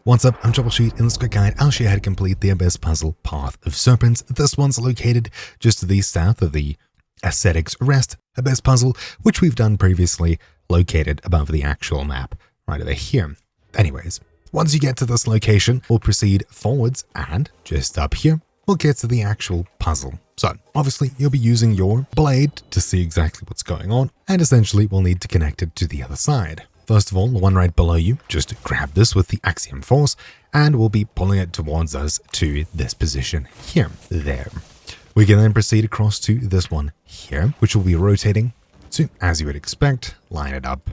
What's up, I'm Troubleshoot. In this quick guide, I'll show you how to complete the Abyss puzzle Path of Serpents. This one's located just to the south of the Ascetics Rest Abyss puzzle, which we've done previously, located above the actual map, right over here. Anyways, once you get to this location, we'll proceed forwards, and just up here, we'll get to the actual puzzle. So, obviously, you'll be using your blade to see exactly what's going on, and essentially we'll need to connect it to the other side. First of all, the one right below you, just grab this with the axiom force, and we'll be pulling it towards us to this position here. There. We can then proceed across to this one here, which will be rotating to, as you would expect, line it up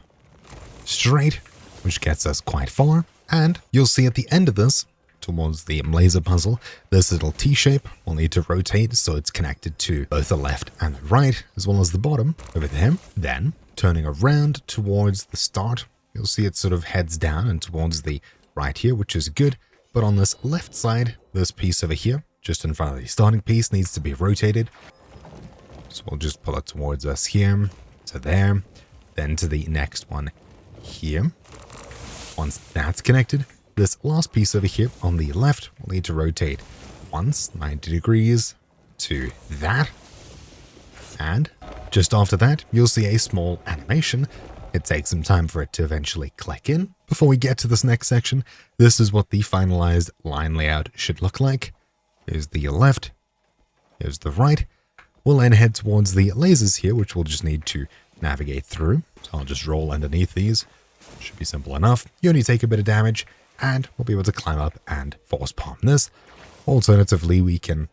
straight, which gets us quite far. And you'll see at the end of this, towards the laser puzzle, this little T-shape will need to rotate so it's connected to both the left and the right, as well as the bottom over there. Then, turning around towards the start, you'll see it sort of heads down and towards the right here, which is good. But on this left side, this piece over here, just in front of the starting piece, needs to be rotated. So we'll just pull it towards us here, to there, then to the next one here. Once that's connected, this last piece over here on the left will need to rotate once, 90 degrees, to that. And just after that, you'll see a small animation. It takes some time for it to eventually click in. Before we get to this next section, this is what the finalized line layout should look like. Here's the left, here's the right. We'll then head towards the lasers here, which we'll just need to navigate through. So I'll just roll underneath these. Should be simple enough. You only take a bit of damage, and we'll be able to climb up and force palm this. Alternatively, we can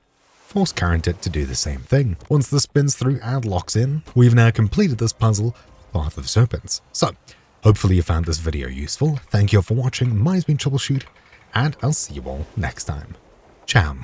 force current it to do the same thing. Once this spins through and locks in, we've now completed this puzzle, Path of Serpents. So, hopefully you found this video useful. Thank you all for watching. Mine's been Troubleshoot, and I'll see you all next time. Ciao.